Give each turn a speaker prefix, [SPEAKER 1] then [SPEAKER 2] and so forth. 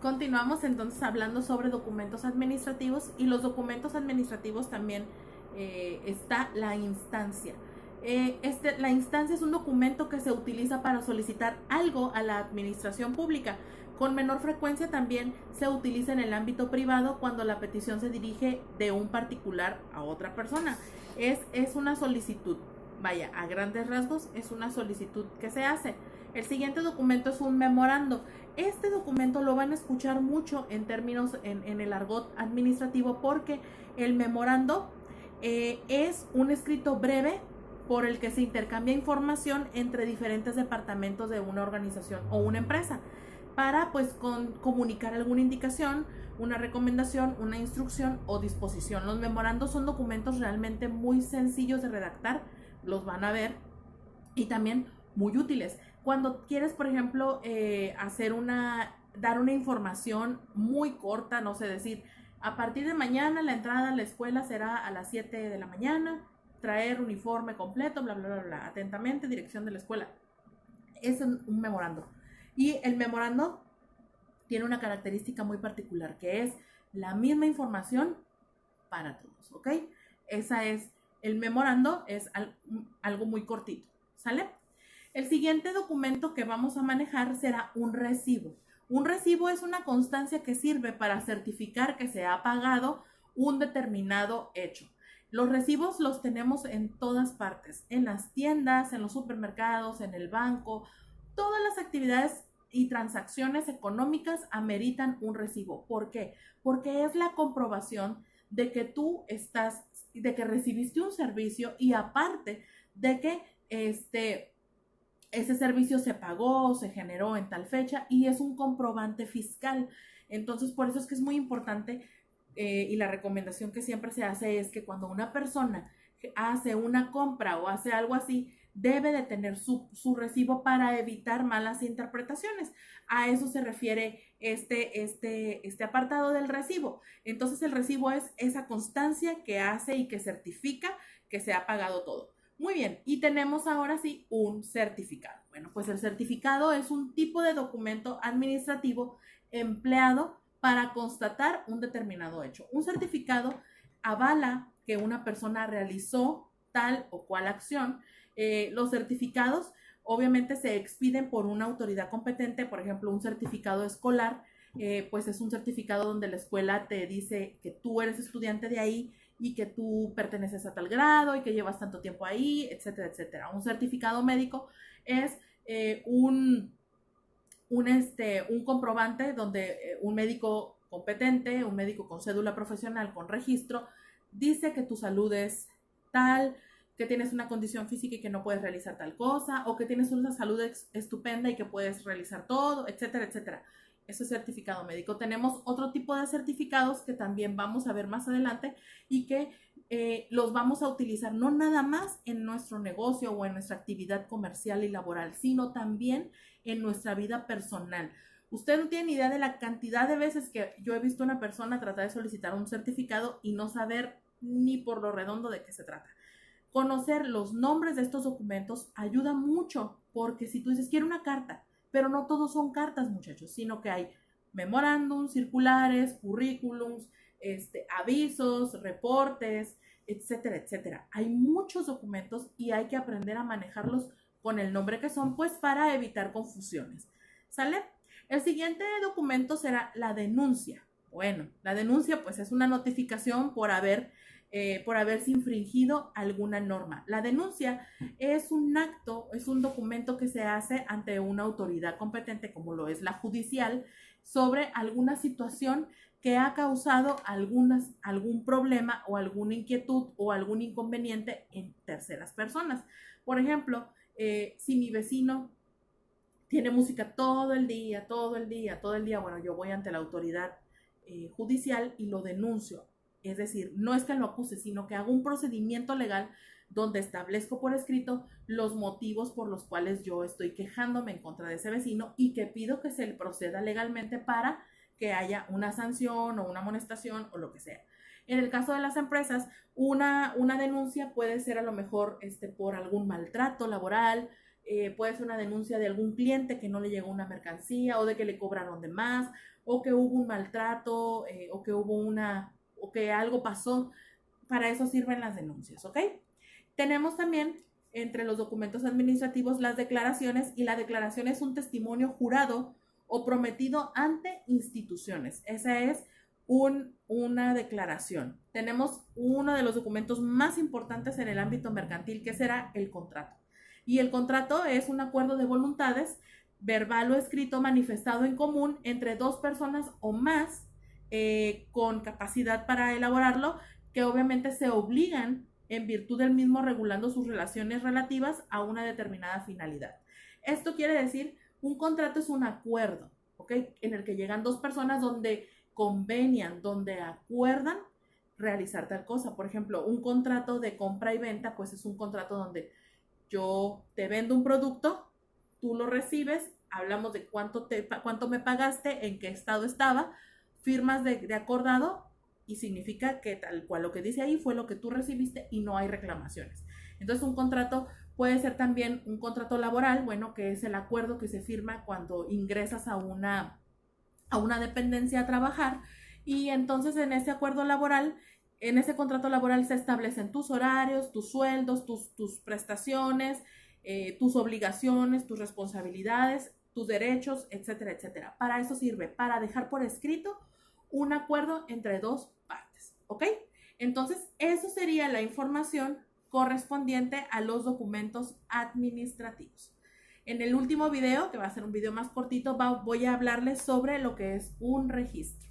[SPEAKER 1] Continuamos entonces hablando sobre documentos administrativos, y los documentos administrativos también está la instancia. La instancia es un documento que se utiliza para solicitar algo a la administración pública. Con menor frecuencia también se utiliza en el ámbito privado cuando la petición se dirige de un particular a otra persona. Es una solicitud. Vaya, a grandes rasgos es una solicitud que se hace. El siguiente documento es un memorando. Este documento lo van a escuchar mucho en términos en el argot administrativo, porque el memorando es un escrito breve por el que se intercambia información entre diferentes departamentos de una organización o una empresa para pues comunicar alguna indicación, una recomendación, una instrucción o disposición. Los memorandos son documentos realmente muy sencillos de redactar, los van a ver, y también muy útiles. Cuando quieres, por ejemplo, dar una información muy corta, no sé, decir, a partir de mañana la entrada a la escuela será a las 7 de la mañana, traer uniforme completo, bla, bla, bla, bla, atentamente, dirección de la escuela. Es un memorando. Y el memorando tiene una característica muy particular, que es la misma información para todos, ¿ok? Esa es, el memorando es algo muy cortito, ¿sale? El siguiente documento que vamos a manejar será un recibo. Un recibo es una constancia que sirve para certificar que se ha pagado un determinado hecho. Los recibos los tenemos en todas partes, en las tiendas, en los supermercados, en el banco. Todas las actividades y transacciones económicas ameritan un recibo. ¿Por qué? Porque es la comprobación de que de que recibiste un servicio, y aparte de que ese servicio se pagó, se generó en tal fecha, y es un comprobante fiscal. Entonces, por eso es que es muy importante, y la recomendación que siempre se hace es que cuando una persona hace una compra o hace algo así, debe de tener su recibo para evitar malas interpretaciones. A eso se refiere este apartado del recibo. Entonces, el recibo es esa constancia que hace y que certifica que se ha pagado todo. Muy bien, y tenemos ahora sí un certificado. Bueno, pues el certificado es un tipo de documento administrativo empleado para constatar un determinado hecho. Un certificado avala que una persona realizó tal o cual acción. Los certificados obviamente se expiden por una autoridad competente. Por ejemplo, un certificado escolar, pues es un certificado donde la escuela te dice que tú eres estudiante de ahí y que tú perteneces a tal grado y que llevas tanto tiempo ahí, etcétera, etcétera. Un certificado médico es un comprobante donde un médico competente, un médico con cédula profesional, con registro, dice que tu salud es tal, que tienes una condición física y que no puedes realizar tal cosa, o que tienes una salud estupenda y que puedes realizar todo, etcétera, etcétera. Eso es certificado médico. Tenemos otro tipo de certificados que también vamos a ver más adelante, y que los vamos a utilizar no nada más en nuestro negocio o en nuestra actividad comercial y laboral, sino también en nuestra vida personal. Usted no tiene ni idea de la cantidad de veces que yo he visto a una persona tratar de solicitar un certificado y no saber ni por lo redondo de qué se trata. Conocer los nombres de estos documentos ayuda mucho, porque si tú dices, quiero una carta, pero no todos son cartas, muchachos, sino que hay memorándums, circulares, currículums, avisos, reportes, etcétera, etcétera. Hay muchos documentos y hay que aprender a manejarlos con el nombre que son, pues para evitar confusiones. ¿Sale? El siguiente documento será la denuncia. Bueno, la denuncia pues es una notificación por haberse infringido alguna norma. La denuncia es un acto, es un documento que se hace ante una autoridad competente, como lo es la judicial, sobre alguna situación que ha causado algún problema o alguna inquietud o algún inconveniente en terceras personas. Por ejemplo, si mi vecino tiene música todo el día, todo el día, todo el día, bueno, yo voy ante la autoridad judicial y lo denuncio. Es decir, no es que lo acuse, sino que hago un procedimiento legal donde establezco por escrito los motivos por los cuales yo estoy quejándome en contra de ese vecino, y que pido que se le proceda legalmente para que haya una sanción o una amonestación o lo que sea. En el caso de las empresas, una denuncia puede ser a lo mejor por algún maltrato laboral, puede ser una denuncia de algún cliente que no le llegó una mercancía o de que le cobraron de más o que hubo un maltrato o que algo pasó. Para eso sirven las denuncias, ¿ok? Tenemos también entre los documentos administrativos las declaraciones, y la declaración es un testimonio jurado o prometido ante instituciones. Esa es una declaración. Tenemos uno de los documentos más importantes en el ámbito mercantil, que será el contrato. Y el contrato es un acuerdo de voluntades, verbal o escrito, manifestado en común entre dos personas o más, con capacidad para elaborarlo, que obviamente se obligan en virtud del mismo, regulando sus relaciones relativas a una determinada finalidad. Esto quiere decir, un contrato es un acuerdo, ¿ok? En el que llegan dos personas donde convenian, donde acuerdan realizar tal cosa. Por ejemplo, un contrato de compra y venta, pues es un contrato donde yo te vendo un producto, tú lo recibes, hablamos de cuánto me pagaste, en qué estado estaba, firmas de acordado, y significa que tal cual lo que dice ahí fue lo que tú recibiste y no hay reclamaciones. Entonces un contrato puede ser también un contrato laboral, bueno, que es el acuerdo que se firma cuando ingresas a una dependencia a trabajar, y entonces en ese acuerdo laboral, en ese contrato laboral se establecen tus horarios, tus sueldos, tus prestaciones, tus obligaciones, tus responsabilidades, tus derechos, etcétera, etcétera. Para eso sirve, para dejar por escrito un acuerdo entre dos partes, ¿ok? Entonces, eso sería la información correspondiente a los documentos administrativos. En el último video, que va a ser un video más cortito, voy a hablarles sobre lo que es un registro.